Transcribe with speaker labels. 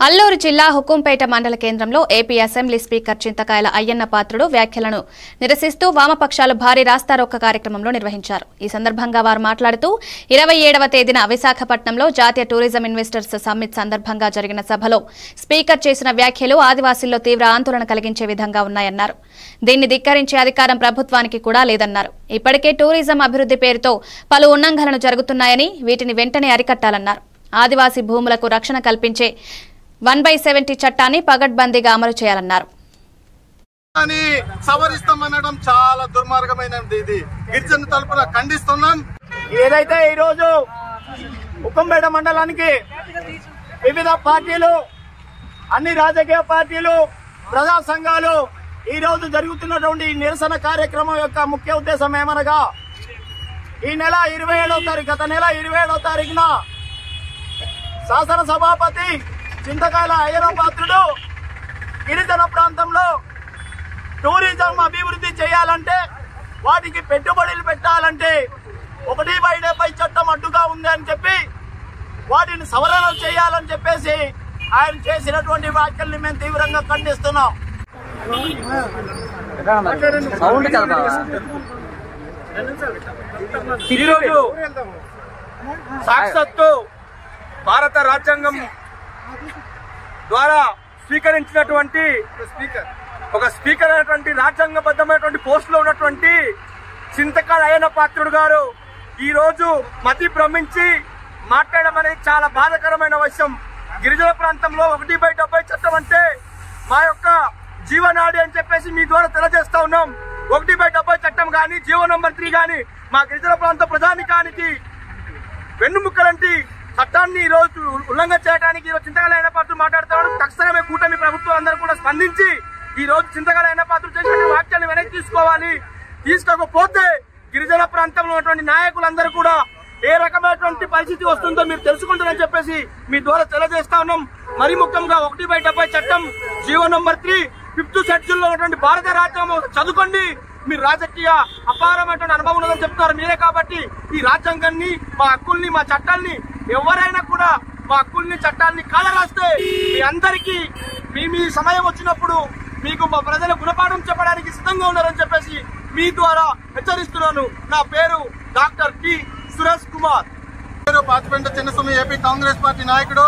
Speaker 1: అల్లూరు జిల్లా హుకుంపేట మండల కేంద్రంలో ఏపీ అసెంబ్లీ స్పీకర్ చింతకాయల అయ్యన్న పాత్రుడు వ్యాఖ్యలను నిరసిస్తూ వామపక్షాలు భారీ రాస్తారోక కార్యక్రమంలో నిర్వహించారు. ఈ సందర్భంగా వారు మాట్లాడుతూ 27వ తేదీన విశాఖపట్నంలో జాతీయ టూరిజం ఇన్వెస్టర్స్ సమ్మిట్ సందర్భంగా జరిగిన సభలో స్పీకర్ చేసిన వ్యాఖ్యలు ఆదివాసీల్లో తీవ్ర ఆందోళన కలిగించే విధంగా ఉన్నాయన్నారు. దీన్ని ధిక్కరించే అధికారం ప్రభుత్వానికి కూడా లేదన్నారు. ఇప్పటికే టూరిజం అభివృద్ధి పేరుతో పలు ఉల్లంఘనలు జరుగుతున్నాయని వీటిని వెంటనే అరికట్టాలన్నారు. ఆదివాసీ భూములకు రక్షణ కల్పించే 1/70 చట్టాన్ని పగడ్బందీగా అమలు చేయాలన్నారు.
Speaker 2: సవరిస్తామనడం చాలా దుర్మార్గమైనది. ఇది గిరిజన తరపున ఖండిస్తున్నాం.
Speaker 3: ఏదైతే ఈ రోజు హుకుంపేట మండలానికి వివిధ పార్టీలు, అన్ని రాజకీయ పార్టీలు, ప్రజా సంఘాలు ఈ రోజు జరుగుతున్నటువంటి నిరసన కార్యక్రమం యొక్క ముఖ్య ఉద్దేశం ఏమనగా ఈ నెల 27వ తారీఖు గత నెల 27వ తారీఖున శాసన సభాపతి చింతకాయల అయ్యన్న పాత్రుడు గిరిజన ప్రాంతంలో టూరిజం అభివృద్ధి చేయాలంటే, వాటికి పెట్టుబడులు పెట్టాలంటే 1/70 చట్టం అడ్డుగా ఉంది అని చెప్పి వాటిని సవరణ చేయాలని చెప్పేసి ఆయన చేసినటువంటి వ్యాఖ్యల్ని మేము తీవ్రంగా ఖండిస్తున్నాం. ఈరోజు సాక్షాత్తు భారత రాజ్యాంగం ద్వారా స్వీకరించినటువంటి ఒక స్పీకర్ అయినటువంటి రాజ్యాంగబద్ధమైనటువంటి పోస్ట్ లో ఉన్నటువంటి చింతకాయల అయ్యన్న పాత్రుడు గారు ఈ రోజు మతి భ్రమించి మాట్లాడడం అనేది చాలా బాధాకరమైన విషయం. గిరిజన ప్రాంతంలో 1/70 చట్టం అంటే మా యొక్క జీవనాడి అని చెప్పేసి మీ ద్వారా తెలియజేస్తా ఉన్నాం. 1/70 చట్టం గాని, జీవో నంబర్ 3 గాని మా గిరిజన ప్రాంత ప్రజానికానికి వెన్నుముక్కలంటి చట్టాన్ని ఈ రోజు ఉల్లంఘన చేయడానికి ఈరోజు చింతకాయల అయ్యన్న పాత్రుడు మాట్లాడుతున్నాడు. తక్షణమే కూటమి ప్రభుత్వం అందరూ కూడా స్పందించి ఈ రోజు చింతకాయల అయ్యన్న పాత్రుడు చేసిన వ్యాఖ్యలను వెనక్కి తీసుకోవాలి. తీసుకోకపోతే గిరిజన ప్రాంతంలో ఉన్నటువంటి నాయకులందరూ కూడా ఏ రకమైనటువంటి పరిస్థితి వస్తుందో మీరు తెలుసుకుంటారని చెప్పేసి మీ ద్వారా తెలియజేస్తా ఉన్నాం. మరి ముఖ్యంగా 1/70 చట్టం, జీవో నంబర్ 3 5th షెడ్యూల్ లో ఉన్నటువంటి భారత రాజ్యాంగం చదువుకోండి. మీరు రాజకీయ అపారమైనటువంటి అనుభవం ఉన్నదని చెప్తున్నారు మీరే. కాబట్టి ఈ రాజ్యాంగాన్ని, మా హక్కుల్ని, మా చట్టాల్ని ఎవరైనా కూడా మా హక్కుల్ని, చట్టాలని కాలరాస్తే మీ అందరికీ మీ సమయం వచ్చినప్పుడు మీకు మా ప్రజల గుణపాఠం చెప్పడానికి సిద్ధంగా ఉన్నారని చెప్పేసి మీ ద్వారా హెచ్చరిస్తున్నాను. నా పేరు doctor T Suresh Kumar.
Speaker 2: Pathipenta Chinnaswamy, AP Congress party నాయకుడు.